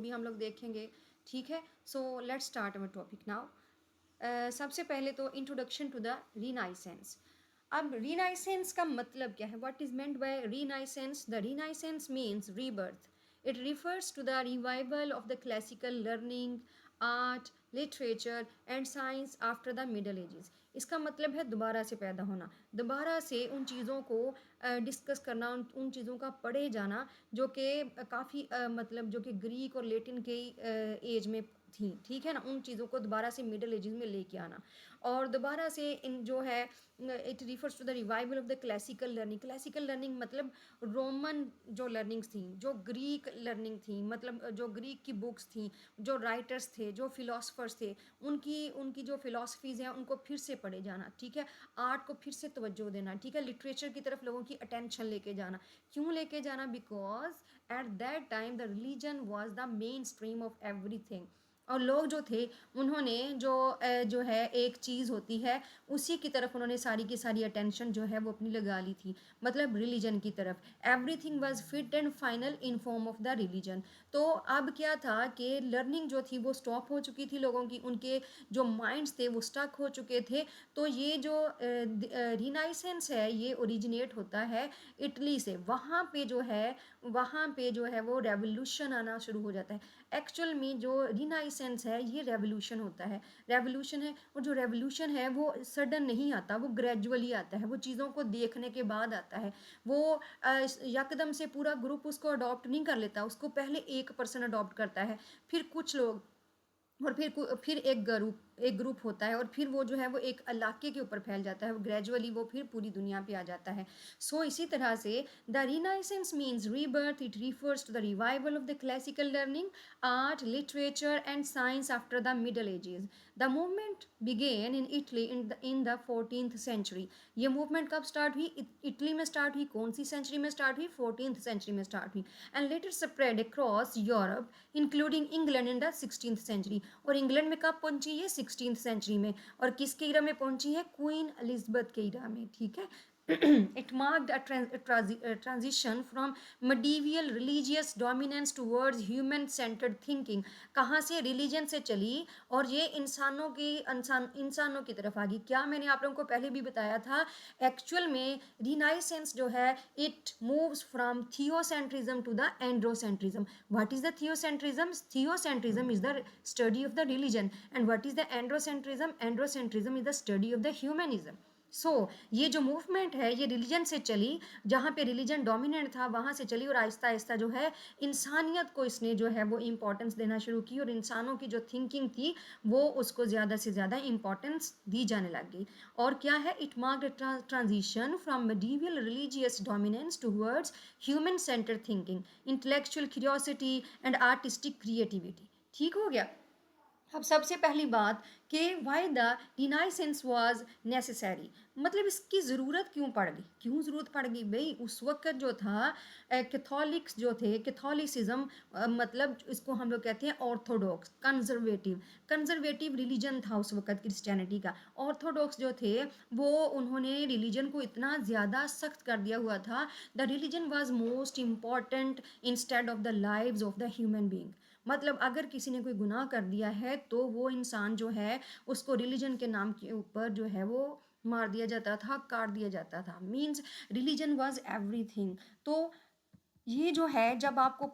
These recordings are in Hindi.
भी हम लोग देखेंगे। ठीक है, so let's start our topic now. सबसे पहले तो इंट्रोडक्शन टू द रीनाइसेंस। अब रीनाइसेंस का मतलब क्या है? What is meant by renaissance? The renaissance means rebirth. It refers to the revival of the classical learning, art, literature and science after the middle ages. इसका मतलब है दोबारा से पैदा होना, दोबारा से उन चीज़ों को डिस्कस करना, उन चीज़ों का पढ़े जाना जो कि काफ़ी मतलब जो कि ग्रीक और लेटिन के एज में थी, ठीक है ना, उन चीज़ों को दोबारा से मिडल एजेस में लेके आना. और दोबारा से इन जो है it refers to the revival of the classical learning. Classical learning मतलब रोमन जो लर्निंग्स थी, जो ग्रीक लर्निंग थी, मतलब जो ग्रीक की बुक्स थी, जो राइटर्स थे, जो फिलोसफर्स थे, उनकी उनकी जो फिलोसफीज़ हैं उनको फिर से पढ़े जाना. ठीक है, आर्ट को फिर से तवज्जो देना. ठीक है, लिटरेचर की तरफ लोगों की अटेंशन लेके जाना. क्यों लेके जाना? Because at that time the religion was the main stream of everything. और लोग जो थे उन्होंने जो है एक चीज़ होती है उसी की तरफ उन्होंने सारी की सारी अटेंशन जो है वो अपनी लगा ली थी, मतलब रिलीजन की तरफ. Everything was fit and final in form of the religion. तो अब क्या था कि लर्निंग जो थी वो स्टॉप हो चुकी थी लोगों की, उनके जो माइंड्स थे वो स्टक हो चुके थे. तो ये जो रिनाइसेंस है ये ओरिजिनेट होता है इटली से. वहाँ पे जो है वो रेवोल्यूशन आना शुरू हो जाता है. एक्चुअल में जो रिनाइसेंस है ये रेवोल्यूशन होता है, रेवोल्यूशन है. और जो रेवोल्यूशन है वो सडन नहीं आता, वो ग्रेजुअली आता है, वो चीज़ों को देखने के बाद आता है. वो यकदम से पूरा ग्रुप उसको अडॉप्ट नहीं कर लेता, उसको पहले एक पर्सन अडॉप्ट करता है, फिर कुछ लोग, और फिर एक ग्रुप होता है, और फिर वो जो है वो एक इलाके के ऊपर फैल जाता है, ग्रेजुअली वो फिर पूरी दुनिया पे आ जाता है. सो इसी तरह से the renaissance means rebirth. It refers to the revival of the classical learning, art, literature and science after the middle ages. The movement began in Italy in the 14th century. ये मूवमेंट कब स्टार्ट हुई? इटली में स्टार्ट हुई. कौन सी सेंचुरी में स्टार्ट हुई? 14th सेंचुरी में स्टार्ट हुई. And later spread across Europe including England in the 16th century. और इंग्लैंड में कब पहुंची है? 16th सेंचुरी में. और किसके इरा में पहुंची है? क्वीन एलिजाबेथ के इरा में. ठीक है. It marked a transition from medieval religious dominance towards human-centered thinking. कहाँ से? रिलीजन से चली और ये इंसानों की तरफ आ गई. क्या मैंने आप लोगों को पहले भी बताया था? एक्चुअल में रिनाइसेंस जो है it moves from theocentrism to the androcentrism. What is the theocentrism? Theocentrism is the study of the religion. And what is the androcentrism? Androcentrism is the study of the humanism. So ये जो मूवमेंट है ये रिलीजन से चली, जहाँ पे रिलीजन डोमिनेंट था वहाँ से चली, और आहिस्ता आहिस्ता जो है इंसानियत को इसने जो है वो इम्पोर्टेंस देना शुरू की, और इंसानों की जो थिंकिंग थी वो उसको ज़्यादा से ज़्यादा इम्पोर्टेंस दी जाने लग गई. और क्या है? It marked transition from medieval religious dominance towards human centred thinking, intellectual curiosity and artistic creativity. ठीक हो गया. अब सबसे पहली बात कि why the renaissance was necessary, मतलब इसकी ज़रूरत क्यों पड़ गई? क्यों ज़रूरत पड़ गई भाई? उस वक्त जो था कैथोलिक्स जो थे, कैथोलिसिज्म मतलब इसको हम लोग कहते हैं ऑर्थोडॉक्स, कंजर्वेटिव रिलीजन था उस वक्त क्रिश्चियनिटी का. ऑर्थोडॉक्स जो थे वो उन्होंने रिलीजन को इतना ज़्यादा सख्त कर दिया हुआ था. The religion was most important instead of the lives of the human being. मतलब अगर किसी ने कोई गुनाह कर दिया है तो वो इंसान जो है उसको रिलीजन के नाम के ऊपर जो है वो मार दिया जाता था, काट दिया जाता था. Means religion was everything. तो ये जो है जब आपको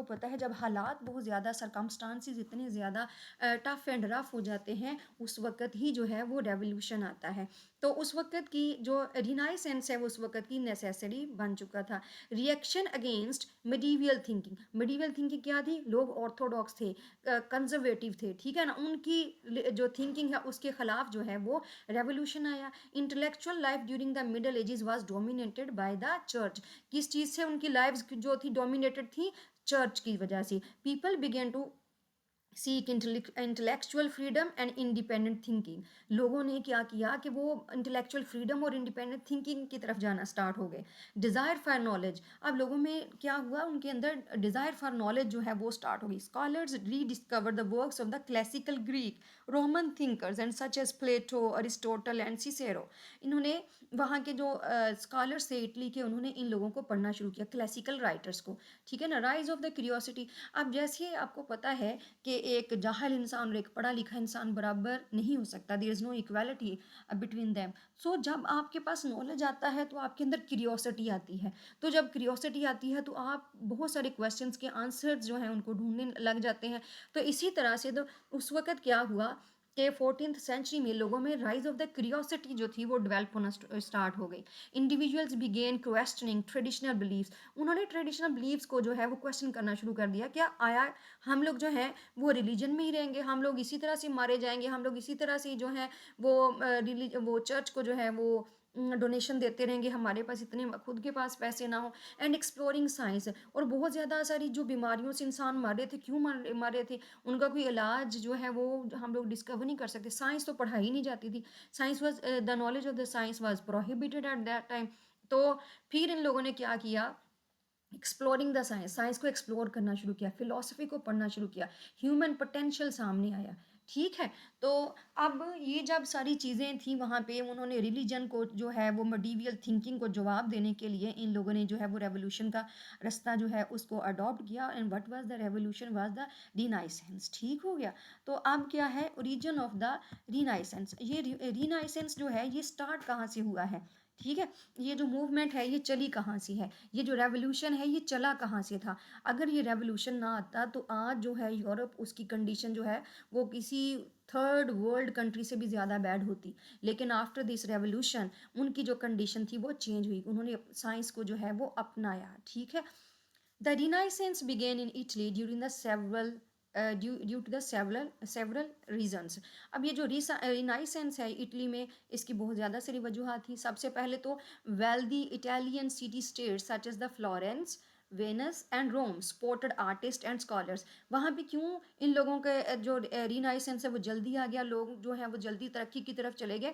पता है जब हालात बहुत ज़्यादा सरकमस्टांसिस इतने ज़्यादा टफ एंड रफ हो जाते हैं उस वक़्त ही जो है वो रेवोल्यूशन आता है. तो उस वक़्त की जो रिनाइसेंस है वो उस वक़्त की नेसेसरी बन चुका था. रिएक्शन अगेंस्ट मिडीवल थिंकिंग क्या थी? लोग ऑर्थोडॉक्स थे, कंजर्वेटिव थे, ठीक है ना, उनकी जो थिंकिंग है उसके ख़िलाफ़ जो है वो रेवोल्यूशन आया. Intellectual life during the middle edges was dominated by the church. किस चीज़ से उनकी लाइव्स जो थी डोमिनेटेड थी? चर्च की वजह से. People began to seek intellectual freedom and independent thinking. लोगों ने क्या किया कि वो इंटेलेक्चुअल फ्रीडम और इंडिपेंडेंट थिंकिंग की तरफ जाना स्टार्ट हो गए। डिज़ायर फॉर नॉलेज, अब लोगों में क्या हुआ, उनके अंदर डिज़ायर फॉर नॉलेज जो है वो स्टार्ट हो गई। Scholars rediscover the works of the classical Greek Roman thinkers and such as Plato, Aristotle and Cicero. इन्होंने वहाँ के जो स्कॉलर्स थे इटली के, उन्होंने इन लोगों को पढ़ना शुरू किया, क्लासिकल राइटर्स को। ठीक है ना, राइज ऑफ द क्यूरियोसिटी। अब जैसे आपको पता है कि एक जाहिल इंसान और एक पढ़ा लिखा इंसान बराबर नहीं हो सकता, there is no equality between them. So जब आपके पास नॉलेज आता है तो आपके अंदर क्यूरियोसिटी आती है। तो जब क्यूरियोसिटी आती है तो आप बहुत सारे क्वेश्चंस के आंसर्स जो हैं उनको ढूंढने लग जाते हैं। तो इसी तरह से तो उस वक़्त क्या हुआ कि 14th सेंचुरी में लोगों में राइज ऑफ द क्यूरियोसिटी जो थी वो डेवलप होना स्टार्ट हो गई। Individuals began questioning traditional beliefs. उन्होंने ट्रेडिशनल बिलीव्स को जो है वो क्वेश्चन करना शुरू कर दिया, क्या आया हम लोग जो हैं वो रिलीजन में ही रहेंगे, हम लोग इसी तरह से मारे जाएंगे, हम लोग इसी तरह से जो है वो वो चर्च को जो है वो डोनेशन देते रहेंगे, हमारे पास इतने खुद के पास पैसे ना हो। एंड एक्सप्लोरिंग साइंस, और बहुत ज़्यादा सारी जो बीमारियों से इंसान मारे थे, क्यों मारे थे, उनका कोई इलाज जो है वो हम लोग डिस्कवर नहीं कर सकते। साइंस तो पढ़ाई नहीं जाती थी। Science was the knowledge of the science was prohibited at that time. तो फिर इन लोगों ने क्या किया, एक्सप्लोरिंग द साइंस, साइंस को एक्सप्लोर करना शुरू किया, फिलोसफी को पढ़ना शुरू किया, ह्यूमन पोटेंशियल सामने आया। ठीक है, तो अब ये जब सारी चीज़ें थी वहाँ पे, उन्होंने रिलीजन को जो है वो मडीवियल थिंकिंग को जवाब देने के लिए इन लोगों ने जो है वो रेवोल्यूशन का रास्ता जो है उसको अडॉप्ट किया। And what was the revolution, was the renaissance. ठीक हो गया। तो अब क्या है ओरिजिन ऑफ द रीनाइसेंस। ये रीनाइसेंस जो है ये स्टार्ट कहाँ से हुआ है, ठीक है, ये जो मूवमेंट है ये चली कहाँ से है, ये जो रेवोल्यूशन है ये चला कहाँ से था। अगर ये रेवोल्यूशन ना आता तो आज जो है यूरोप, उसकी कंडीशन जो है वो किसी थर्ड वर्ल्ड कंट्री से भी ज़्यादा बैड होती। लेकिन आफ्टर दिस रेवोल्यूशन उनकी जो कंडीशन थी वो चेंज हुई, उन्होंने साइंस को जो है वो अपनाया। ठीक है, the Renaissance began in Italy during the several due to the several reasons. अब ये जो रिनाइसेंस है इटली में, इसकी बहुत ज़्यादा सारी वजूहत थी। सबसे पहले तो wealthy Italian city states such as the Florence, Venice and Rome supported artist and scholars. वहाँ भी क्यों इन लोगों के जो रिनाइसेंस है वो जल्दी आ गया, लोग जो हैं वो जल्दी तरक्की की तरफ चले गए,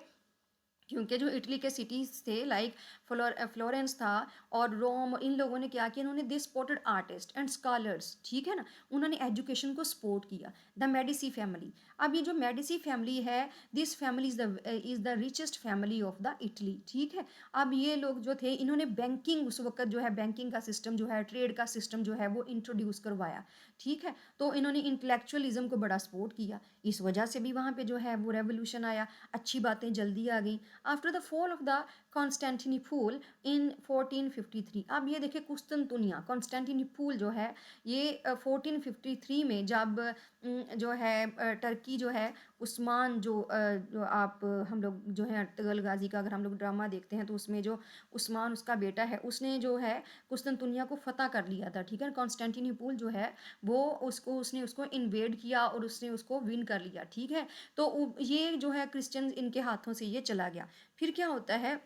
क्योंकि जो इटली के सिटीज़ थे लाइक फ्लोरेंस था और रोम, इन लोगों ने क्या किया, इन्होंने they supported artist and scholars. ठीक है ना, उन्होंने एजुकेशन को सपोर्ट किया। द मेडिसी फैमिली, अब ये जो मेडिसी फैमिली है, this family is the richest family of the Italy. ठीक है, अब ये लोग जो थे इन्होंने बैंकिंग, उस वक्त जो है बैंकिंग का सिस्टम जो है, ट्रेड का सिस्टम जो है वो इंट्रोड्यूस करवाया। ठीक है, तो इन्होंने इंटेलेक्चुअलिज्म को बड़ा सपोर्ट किया, इस वजह से भी वहाँ पे जो है वो रेवोल्यूशन आया, अच्छी बातें जल्दी आ गई। After the fall of the Constantinople in 1453, अब ये देखिए कुस्तुनतुनिया, कॉन्स्टेंटिनिपुल जो है ये 1453 में जब जो है टर्की जो है उस्मान जो आप हम लोग जो है अर्तुगरुल गाजी का अगर हम लोग ड्रामा देखते हैं तो उसमें जो उस्मान उसका बेटा है, उसने जो है कुस्तुनतुनिया को फतह कर लिया था। ठीक है, कॉन्स्टेंटिनिपुल जो है वो उसने उसको इन्वेड किया और उसने उसको विन कर लिया। ठीक है, तो ये जो है क्रिश्चियन इनके हाथों से ये चला गया। फिर क्या होता है,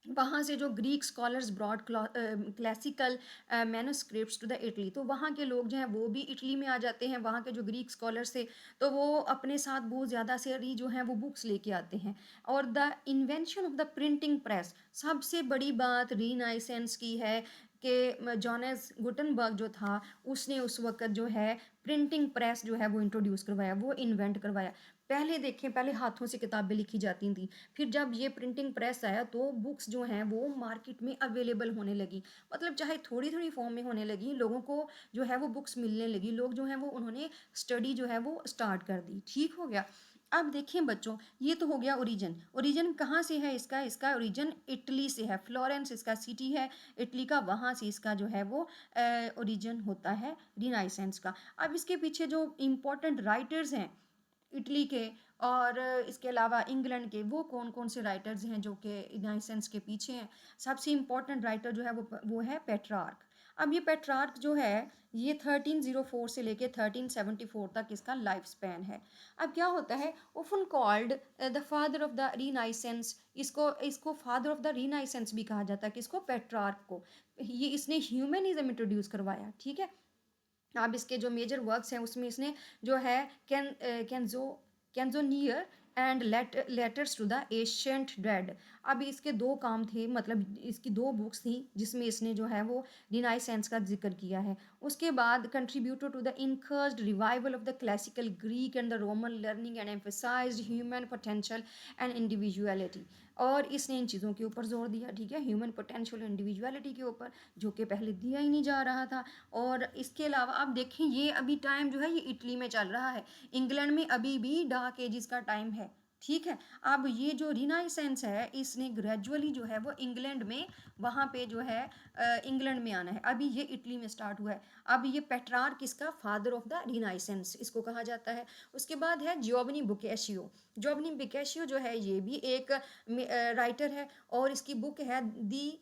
वहाँ से जो Greek scholars brought classical manuscripts to the Italy, तो वहाँ के लोग जो हैं वो भी इटली में आ जाते हैं, वहाँ के जो ग्रीक स्कॉलर्स थे तो वो अपने साथ बहुत ज़्यादा सारी जो हैं वो बुक्स लेके आते हैं। और the invention of the printing press, सबसे बड़ी बात रीनाइसेंस की है कि जॉनेस गुटनबर्ग जो था उसने उस वक्त जो है प्रिंटिंग प्रेस जो है वो इंट्रोड्यूस करवाया, वो इन्वेंट करवाया। पहले देखें, पहले हाथों से किताबें लिखी जाती थी, फिर जब ये प्रिंटिंग प्रेस आया तो बुक्स जो हैं वो मार्केट में अवेलेबल होने लगी, मतलब चाहे थोड़ी थोड़ी फॉर्म में होने लगी, लोगों को जो है वो बुक्स मिलने लगी, लोग जो हैं वो उन्होंने स्टडी जो है वो स्टार्ट कर दी। ठीक हो गया। अब देखिए बच्चों, ये तो हो गया ओरिजिन। ओरिजिन कहाँ से है इसका, इसका ओरिजिन इटली से है, फ्लोरेंस इसका सिटी है इटली का, वहाँ से इसका जो है वो ओरिजिन होता है रिनाइसेंस का। अब इसके पीछे जो इम्पोर्टेंट राइटर्स हैं इटली के और इसके अलावा इंग्लैंड के, वो कौन कौन से राइटर्स हैं जो कि रिनाइसेंस के पीछे हैं। सबसे इम्पॉर्टेंट राइटर जो है वो है पेट्रार्क। अब ये पेट्रार्क जो है ये 1304 से लेके 1374 तक इसका लाइफ स्पैन है। अब क्या होता है, often called the father of the renaissance, इसको इसको फादर ऑफ द रीनाइसेंस भी कहा जाता है, किसको, पेट्रार्क को। ये इसने ह्यूमनिज्म इंट्रोड्यूस करवाया। ठीक है, अब इसके जो मेजर वर्क्स हैं उसमें इसने जो है Canzoniere and letters to the ancient dead. अब इसके दो काम थे, मतलब इसकी दो बुक्स थी जिसमें इसने जो है वो रिनाइसेंस का जिक्र किया है। उसके बाद contributed to the increased revival of the classical Greek and the Roman learning and emphasized human potential and individuality. और इसने इन चीज़ों के ऊपर जोर दिया, ठीक है, ह्यूमन पोटेंशियल इंडिविजुअलिटी के ऊपर, जो कि पहले दिया ही नहीं जा रहा था। और इसके अलावा आप देखें ये अभी टाइम जो है ये इटली में चल रहा है, इंग्लैंड में अभी भी डार्क एजिस का टाइम है, ठीक है। अब ये जो रिनाइसेंस है इसने ग्रेजुअली जो है वो इंग्लैंड में, वहाँ पे जो है इंग्लैंड में आना है, अभी ये इटली में स्टार्ट हुआ है। अब ये पेट्रार्क किसका, फादर ऑफ द रिनाइसेंस इसको कहा जाता है। उसके बाद है जियोवनी बोकाचियो। जियोवनी बोकाचियो जो है ये भी एक राइटर है, और इसकी बुक है दी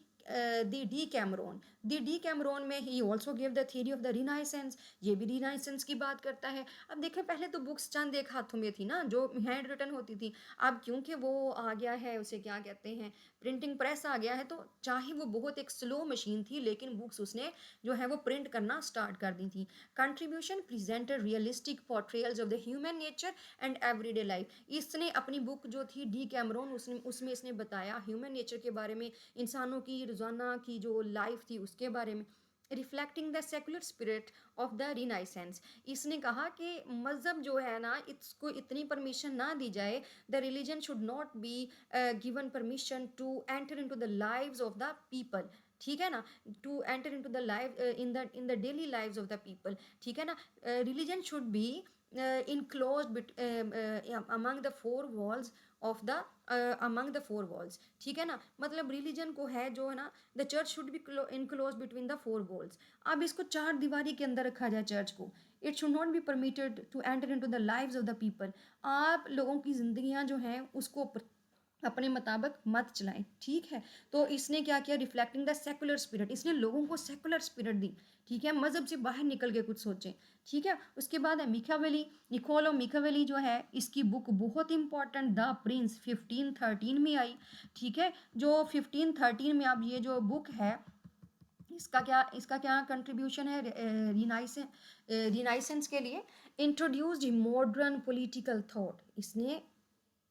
डी कैमरोन। दी डी कैमरोन में he also give the theory of the renaissance, ये भी रिनाइसेंस की बात करता है। अब देखें पहले तो बुक्स चंद एक हाथों में थी ना, जो हैंड रिटन होती थी। अब क्योंकि वो आ गया है, उसे क्या कहते हैं, प्रिंटिंग प्रेस आ गया है, तो चाहे वो बहुत एक स्लो मशीन थी लेकिन बुक्स उसने जो है वो प्रिंट करना स्टार्ट कर दी थी। Contribution presented realistic portrayals of the human nature and everyday life. इसने अपनी बुक जो थी डी कैमरोन, उसमें इसने बताया ह्यूमन नेचर के बारे में, इंसानों की रोज़ाना की जो लाइफ थी उसके बारे में, reflecting the secular spirit of the renaissance. इसने कहा कि मज़हब जो है ना इसको इतनी परमिशन ना दी जाए, the religion should not be given permission to enter into the lives of the people, ठीक है ना, to enter into the life in the daily lives of the people, ठीक है ना। Religion should be enclosed among the four walls of the among the four walls, ठीक है ना, मतलब रिलीजन को है जो है ना, the church should be enclose between the four walls. अब इसको चार दीवारी के अंदर रखा जाए चर्च को, it should not be permitted to enter into the lives of the people. आप लोगों की जिंदगियां जो हैं उसको अपने मुताबिक मत चलाएं, ठीक है। तो इसने क्या किया, रिफ्लेक्टिंग द सेकुलर स्पिरिट, इसने लोगों को सेकुलर स्पिरिट दी, ठीक है, मजहब से बाहर निकल के कुछ सोचें, ठीक है। उसके बाद है मिकावेली, निकोलो मिकावेली जो है इसकी बुक बहुत इंपॉर्टेंट, द प्रिंस 1513 में आई, ठीक है। जो 1513 में अब ये जो बुक है इसका क्या कंट्रीब्यूशन है रिनाइसेंस के लिए, इंट्रोड्यूस्ड मॉडर्न पॉलिटिकल थॉट, इसने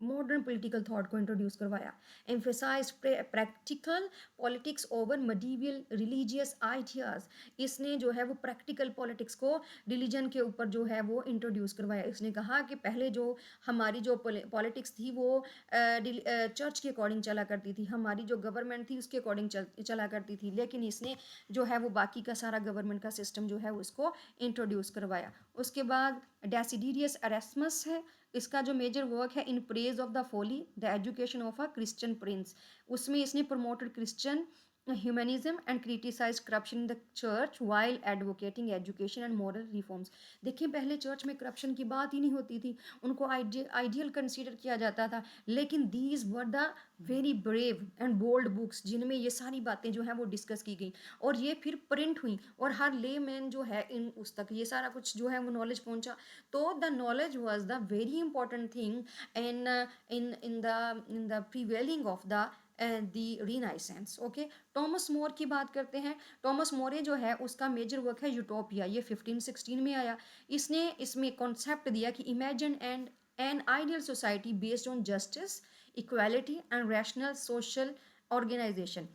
मॉडर्न पॉलिटिकल थॉट को इंट्रोड्यूस करवाया, emphasise practical politics over medieval religious ideas, इसने जो है वो प्रैक्टिकल पॉलिटिक्स को रिलीजन के ऊपर जो है वो इंट्रोड्यूस करवाया। इसने कहा कि पहले जो हमारी जो पॉलिटिक्स थी वो चर्च के अकॉर्डिंग चला करती थी, हमारी जो गवर्नमेंट थी उसके अकॉर्डिंग चला करती थी, लेकिन इसने जो है वो बाकी का सारा गवर्नमेंट का सिस्टम जो है उसको इंट्रोड्यूस करवाया। उसके बाद डेसिडियस एरेस्मस है, इसका जो मेजर वर्क है in praise of the folly the education of a Christian prince, उसमें इसने promoted Christian humanism and criticize corruption in the church while advocating education and moral reforms. देखिए पहले चर्च में करप्शन की बात ही नहीं होती थी, उनको आइडियल कंसीडर किया जाता था, लेकिन these were the very brave and bold books जिनमें ये सारी बातें जो हैं वो डिस्कस की गई, और ये फिर प्रिंट हुई, और हर ले मैन जो है इन उस तक ये सारा कुछ जो है वो नॉलेज पहुंचा। तो the knowledge was the very important thing in the prevailing of the the renaissance, okay. Thomas More की बात करते हैं। टॉमस मोरे जो है उसका मेजर वर्क है यूटोपिया, ये 1516 में आया। इसने इसमें कॉन्सेप्ट दिया कि imagine and an ideal society based on justice, equality and rational social organisation.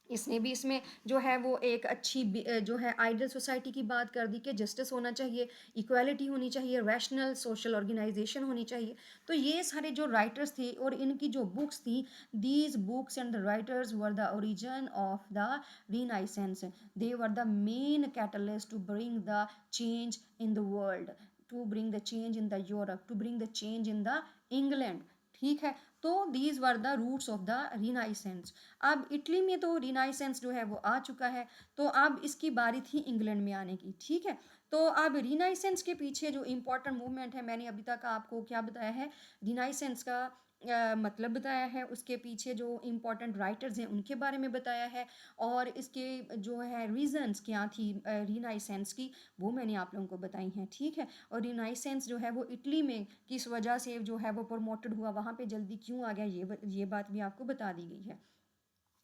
इसने भी इसमें जो है वो एक अच्छी जो है आइडियल सोसाइटी की बात कर दी कि जस्टिस होना चाहिए, इक्वालिटी होनी चाहिए, रैशनल सोशल ऑर्गेनाइजेशन होनी चाहिए। तो ये सारे जो राइटर्स थे और इनकी जो बुक्स थी, these books and the writers were the origin of the renaissance, they were the main catalyst to bring the change in the world, to bring the change in the Europe, to bring the change in the England, ठीक है। तो these were the roots of the renaissance. अब इटली में तो रिनाइसेंस जो है वो आ चुका है, तो अब इसकी बारी थी इंग्लैंड में आने की, ठीक है। तो अब रिनाइसेंस के पीछे जो इम्पोर्टेंट मूवमेंट है, मैंने अभी तक आपको क्या बताया है, रिनाइसेंस का मतलब बताया है, उसके पीछे जो इम्पोर्टेंट राइटर्स हैं उनके बारे में बताया है, और इसके जो है रीजंस क्या थी रिनाइसेंस की, वो मैंने आप लोगों को बताई हैं, ठीक है। और रिनाइसेंस जो है वो इटली में किस वजह से जो है वो प्रमोटेड हुआ, वहाँ पे जल्दी क्यों आ गया, ये बात भी आपको बता दी गई है।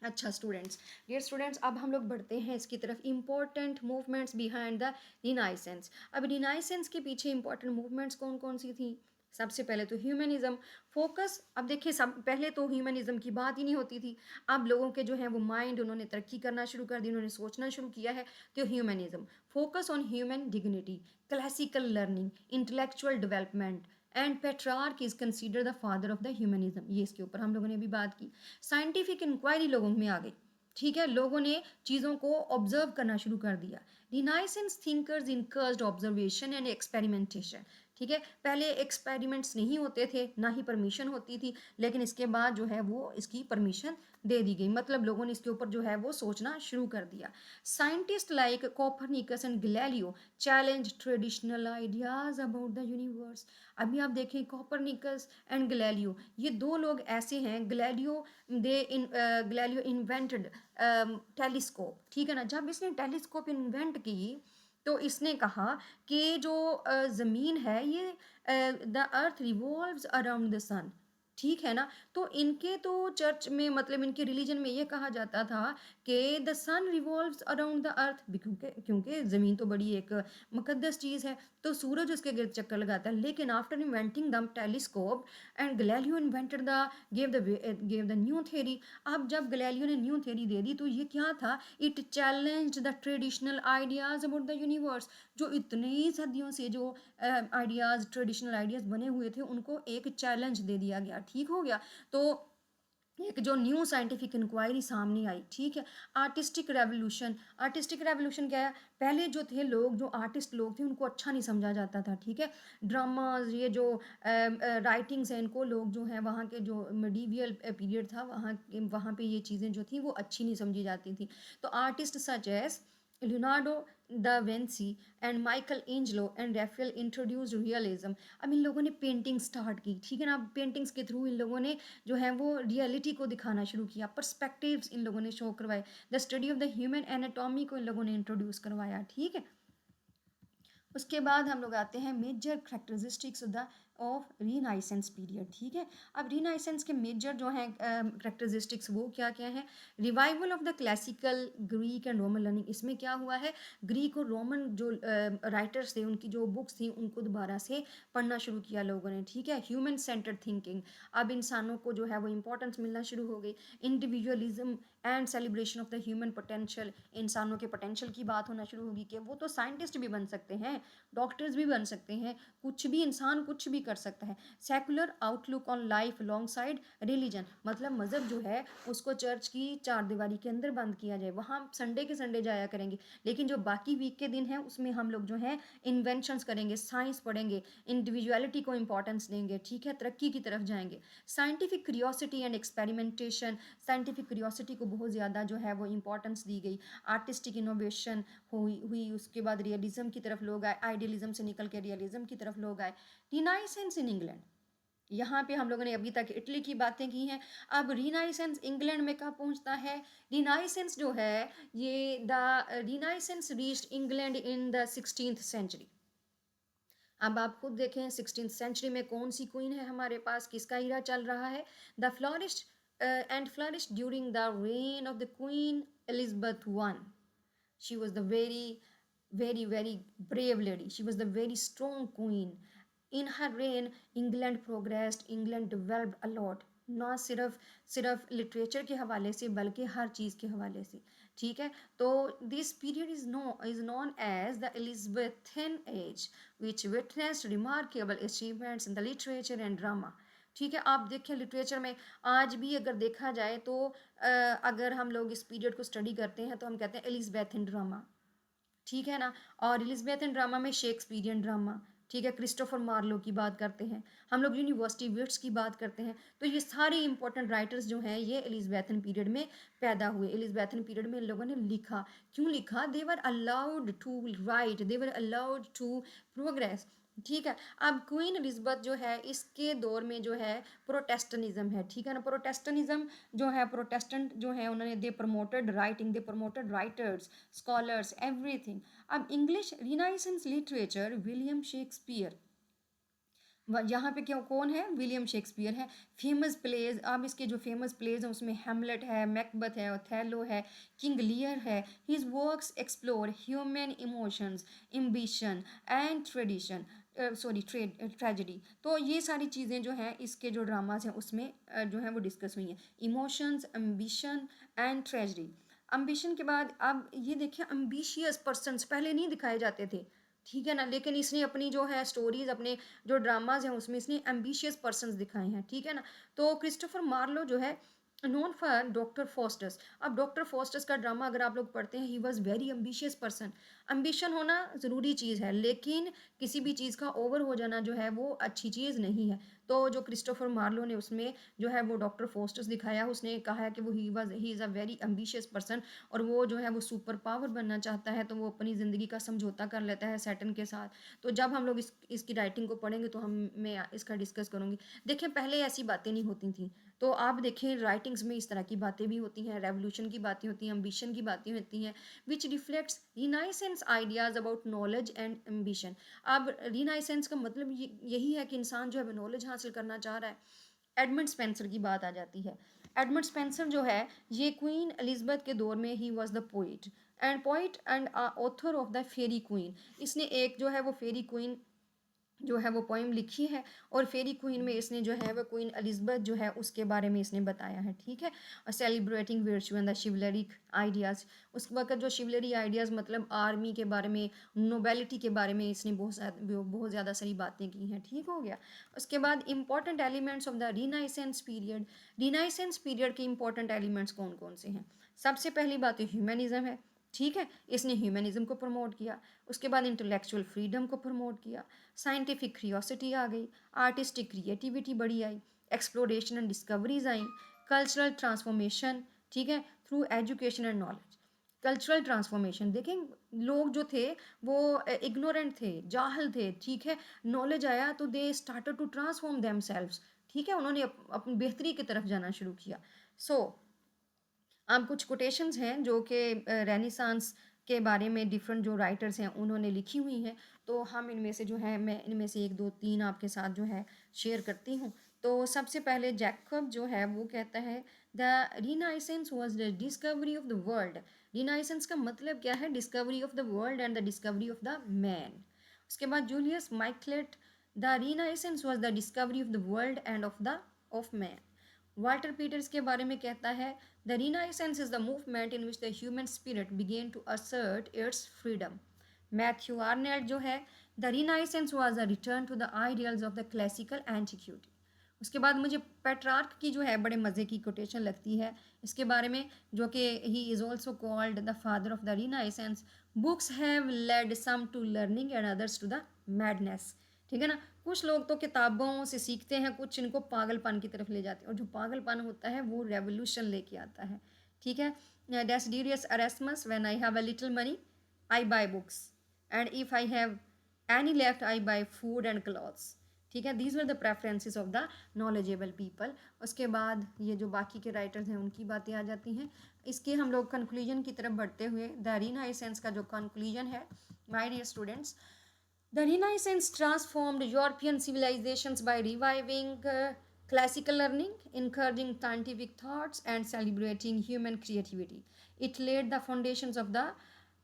अच्छा स्टूडेंट्स, डियर स्टूडेंट्स, अब हम लोग बढ़ते हैं इसकी तरफ, important movements behind the renaissance. अब रिनाइसेंस के पीछे इंपॉर्टेंट मूवमेंट्स कौन कौन सी थी? सबसे पहले तो ह्यूमनिज्म फोकस। अब देखिए, सब पहले तो ह्यूमनिज्म की बात ही नहीं होती थी। अब लोगों के जो है वो माइंड उन्होंने तरक्की करना शुरू कर दी, उन्होंने सोचना शुरू किया है। तो humanism focus on human dignity, classical learning, intellectual development and Petrarch is consider the father of the humanism. ये इसके ऊपर हम लोगों ने अभी बात की। साइंटिफिक इंक्वायरी लोगों में आ गई, ठीक है, लोगों ने चीज़ों को ऑब्जर्व करना शुरू कर दिया। Renaissance thinkers increased observation and experimentation. ठीक है, पहले एक्सपेरिमेंट्स नहीं होते थे, ना ही परमिशन होती थी, लेकिन इसके बाद जो है वो इसकी परमिशन दे दी गई, मतलब लोगों ने इसके ऊपर जो है वो सोचना शुरू कर दिया। Scientist like Copernicus and Galileo challenge traditional ideas about the universe. अभी आप देखें, कोपरनिकस एंड गैलीलियो, ये दो लोग ऐसे हैं। गैलीलियो इन्वेंटेड टेलीस्कोप, ठीक है ना। जब इसने टेलीस्कोप इन्वेंट की तो इसने कहा कि जो ज़मीन है ये, the earth revolves around the sun, ठीक है ना। तो इनके तो चर्च में, मतलब इनके रिलीजन में ये कहा जाता था कि the sun revolves around the earth, क्योंकि क्योंकि ज़मीन तो बड़ी एक मुकद्दस चीज़ है, तो सूरज उसके गिर्द चक्कर लगाता है। लेकिन after inventing the telescope and Galileo invented the gave the new theory. अब जब गैलीलियो ने न्यू थ्योरी दे दी तो ये क्या था? It challenged the traditional ideas about the universe. जो इतनी सदियों से जो आइडियाज़, ट्रेडिशनल आइडियाज़ बने हुए थे, उनको एक चैलेंज दे दिया गया, ठीक हो गया। तो एक जो न्यू साइंटिफिक इंक्वायरी सामने आई, ठीक है। आर्टिस्टिक रेवोल्यूशन, आर्टिस्टिक रेवोल्यूशन क्या है? पहले जो थे लोग, जो आर्टिस्ट लोग थे, उनको अच्छा नहीं समझा जाता था, ठीक है। ड्रामाज, ये जो राइटिंग्स हैं, इनको लोग जो हैं वहाँ के जो मिडीवियल पीरियड था, वहाँ पे ये चीज़ें जो थी वो अच्छी नहीं समझी जाती थी। तो artist such as Leonardo da Vinci and Michelangelo and Raphael introduced realism. अब इन लोगों ने पेंटिंग स्टार्ट की, ठीक है ना। पेंटिंग्स के थ्रू इन लोगों ने जो है वो रियलिटी को दिखाना शुरू किया, पर्सपेक्टिव्स इन लोगों ने शो करवाए, the study of the human anatomy को इन लोगों ने इंट्रोड्यूस करवाया, ठीक है। उसके बाद हम लोग आते हैं मेजर करेक्टरिस्टिक्स ऑफ रीनाइसेंस पीरियड, ठीक है। अब रीनाइसेंस के मेजर जो हैं करेक्टरिस्टिक्स वो क्या क्या है? Revival of the classical Greek and Roman learning. इसमें क्या हुआ है? ग्रीक और रोमन जो राइटर्स थे, उनकी जो बुक्स थी, उनको दोबारा से पढ़ना शुरू किया लोगों ने, ठीक है। ह्यूमन सेंटर्ड थिंकिंग, अब इंसानों को जो है वो इंपॉर्टेंस मिलना शुरू हो गई। Individualism and celebration of the human potential, इंसानों के पोटेंशियल की बात होना शुरू होगी कि वो तो साइंटिस्ट भी बन सकते हैं, डॉक्टर्स भी बन सकते हैं, कुछ भी इंसान कुछ भी कर सकता है। Secular outlook on life long side religion, मतलब मज़हब जो है उसको चर्च की चार दीवारी के अंदर बंद किया जाए, वहाँ संडे के संडे जाया करेंगे, लेकिन जो बाकी वीक के दिन हैं उसमें हम लोग जो है इन्वेंशंस करेंगे, साइंस पढ़ेंगे, इंडिविजुअलिटी को इंपॉर्टेंस देंगे, ठीक है, तरक्की की तरफ जाएंगे। Scientific curiosity and experimentation, scientific curiosity को बहुत ज़्यादा जो है वो इंपॉर्टेंस दी गई। आर्टिस्टिक इनोवेशन हुई, उसके बाद रियलिज्म की तरफ लोग आए, आइडियलिज्म से निकल के रियलिज्म की तरफ लोग आए। रिनाइसेंस इन इंग्लैंड, यहाँ पे हम लोगों ने अभी तक इटली की बातें की हैं। अब रिनाइसेंस इंग्लैंड में कहाँ पहुँचता है? रिनाइसेंस जो है ये Renaissance reached England in the 16th century. अब आप खुद देखें 16th सेंचुरी में कौन सी क्वीन है हमारे पास, किसका इरा चल रहा है? The florist and flourish during the rain of the queen Elizabeth one. She was the very brave lady. She was the very strong queen. In her reign, England progressed, England developed a lot. ना सिर्फ सिर्फ लिटरेचर के हवाले से बल्कि हर चीज़ के हवाले से, ठीक है। तो this period is known as the Elizabethan age which witnessed remarkable achievements in the literature and drama. ठीक है, आप देखें लिटरेचर में आज भी अगर देखा जाए तो अगर हम लोग इस पीरियड को स्टडी करते हैं तो हम कहते हैं एलिजाबेथन ड्रामा, ठीक है ना। और एलिजाबेथन ड्रामा में शेक्सपियरियन ड्रामा, ठीक है, क्रिस्टोफर मार्लो की बात करते हैं हम लोग, यूनिवर्सिटी विट्स की बात करते हैं। तो ये सारे इंपॉर्टेंट राइटर्स जो हैं ये एलिजाबेथन पीरियड में पैदा हुए। एलिजाबेथन पीरियड में इन लोगों ने लिखा, क्यों लिखा? They were allowed to write, they were allowed to progress, ठीक है। अब क्वीन एलिजाबेथ जो है इसके दौर में जो है प्रोटेस्टेंटिज्म है, ठीक है ना। प्रोटेस्टेंटिज्म जो है, प्रोटेस्टेंट जो है उन्होंने दे प्रमोटेड राइटिंग, दे प्रमोटेड राइटर्स, स्कॉलर्स, एवरीथिंग। अब English renaissance literature, William Shakespeare, यहाँ पे क्या कौन है, विलियम शेक्सपियर है। फेमस प्लेज, अब इसके जो फेमस प्लेज हैं उसमें हैमलेट है, मैकबथ है, ओथेलो है, किंग लियर है। His works explore human emotions, ambition and tradition, sorry tragedy. तो ये सारी चीज़ें जो हैं इसके जो ड्रामाज हैं उसमें जो है वो डिस्कस हुई हैं। Emotions, ambition and tragedy. Ambition के बाद अब ये देखिए, एम्बिशियस पर्सनस पहले नहीं दिखाए जाते थे, ठीक है ना, लेकिन इसने अपनी जो है स्टोरीज, अपने जो ड्रामाज हैं उसमें इसने एम्बिशियस पर्सन्स दिखाए हैं, ठीक है ना। तो क्रिस्टोफर मार्लो जो है नोन फॉर डॉक्टर फॉस्टर्स। अब डॉक्टर फॉस्टर्स का ड्रामा अगर आप लोग पढ़ते हैं, he was very ambitious person. Ambition होना ज़रूरी चीज़ है, लेकिन किसी भी चीज़ का ओवर हो जाना जो है वो अच्छी चीज़ नहीं है। तो जो क्रिस्टोफर मार्लो ने उसमें जो है वो डॉक्टर फॉस्टर्स दिखाया, उसने कहा है कि वो he is a very ambitious person, और वो जो है वो सुपर पावर बनना चाहता है, तो वो अपनी ज़िंदगी का समझौता कर लेता है सैटर्न के साथ। तो जब हम लोग इसकी राइटिंग को पढ़ेंगे तो हम मैं इसका डिस्कस करूँगी। देखिए पहले ऐसी बातें नहीं होती थी, तो आप देखें राइटिंग्स में इस तरह की बातें भी होती हैं, रेवोल्यूशन की बातें होती हैं, एम्बिशन की बातें होती हैं, विच reflects renaissance ideas about knowledge and ambition. अब रिनाइसेंस का मतलब यही है कि इंसान जो है नॉलेज हासिल करना चाह रहा है। एडमंड स्पेंसर की बात आ जाती है। एडमंड स्पेंसर जो है ये क्वीन एलिजबेथ के दौर में ही was the poet and author of the Faerie Queene. इसने एक जो है वो फेरी क्वीन जो है वो पोइम लिखी है, और फेरी क्वीन में इसने जो है वो क्वीन एलिजबेथ जो है उसके बारे में इसने बताया है, ठीक है। और celebrating virtue and the chivalric ideas, उस वक्त जो शिवलरी आइडियाज़ मतलब आर्मी के बारे में, नोबेलिटी के बारे में इसने बहुत ज़्यादा सारी बातें की हैं, ठीक हो गया। उसके बाद important elements of the renaissance period. Renaissance period के इंपॉर्टेंट एलिमेंट्स कौन कौन से हैं? सबसे पहली बात तो ह्यूमनिज्म है, ठीक है, इसने ह्यूमनिज्म को प्रमोट किया। उसके बाद इंटेलेक्चुअल फ्रीडम को प्रमोट किया, साइंटिफिक क्रियोसिटी आ गई, आर्टिस्टिक क्रिएटिविटी बड़ी आई, एक्सप्लोरेशन एंड डिस्कवरीज आई, कल्चरल ट्रांसफॉर्मेशन, ठीक है, through education and knowledge. Cultural transformation देखें, लोग जो थे वो इग्नोरेंट थे, जाहल थे, ठीक है, नॉलेज आया तो they started to transform themselves, ठीक है, उन्होंने अपनी बेहतरी की तरफ जाना शुरू किया। सो अब कुछ कोटेशंस हैं जो कि रेनेसांस के बारे में डिफरेंट जो राइटर्स हैं उन्होंने लिखी हुई हैं, तो हम इनमें से जो है मैं इनमें से एक दो तीन आपके साथ जो है शेयर करती हूँ। तो सबसे पहले जैकब जो है वो कहता है, the renaissance was the discovery of the world. Renaissance का मतलब क्या है? Discovery of the world and the discovery of the man. उसके बाद Julius Michelet, the renaissance was the discovery of the world and of man. Walter Peters के बारे में कहता है, the renaissance is the movement in which the human spirit began to assert its freedom. Matthew Arnold जो है, the renaissance was a return to the ideals of the classical antiquity. उसके बाद मुझे पेट्रार्क की जो है बड़े मज़े की कोटेशन लगती है इसके बारे में, जो कि he is also called the father of the renaissance. Books have led some to learning and others to the madness, ठीक है ना। कुछ लोग तो किताबों से सीखते हैं, कुछ इनको पागलपन की तरफ ले जाते हैं, और जो पागलपन होता है वो रेवोल्यूशन लेके आता है, ठीक है। Desiderius Erasmus, when I have a little money I buy books, and if I have any left I buy food and clothes, ठीक है। These were the preferences of the knowledgeable people. उसके बाद ये जो बाकी के राइटर्स हैं उनकी बातें आ जाती हैं। इसके हम लोग कंक्लूजन की तरफ बढ़ते हुए, द रीनाइसेंस का जो कंक्लूजन है, my dear students, the Renaissance transformed European civilizations by reviving classical learning, encouraging scientific thoughts, and celebrating human creativity. It laid the foundations of the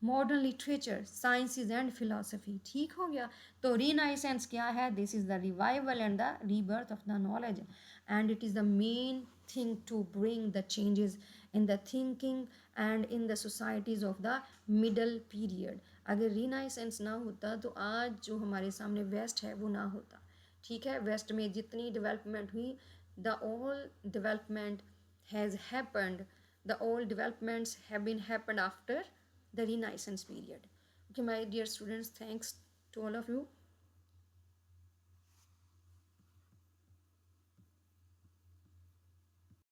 modern literature, sciences, and philosophy. ठीक हो गया। तो Renaissance क्या है? This is the revival and the rebirth of the knowledge, and it is the main thing to bring the changes in the thinking and in the societies of the middle period. अगर रीनाइसेंस ना होता तो आज जो हमारे सामने वेस्ट है वो ना होता, ठीक है। वेस्ट में जितनी डेवलपमेंट हुई, the all development has happened, the all developments have been happened after the renaissance period. Okay my dear students, thanks to all of you.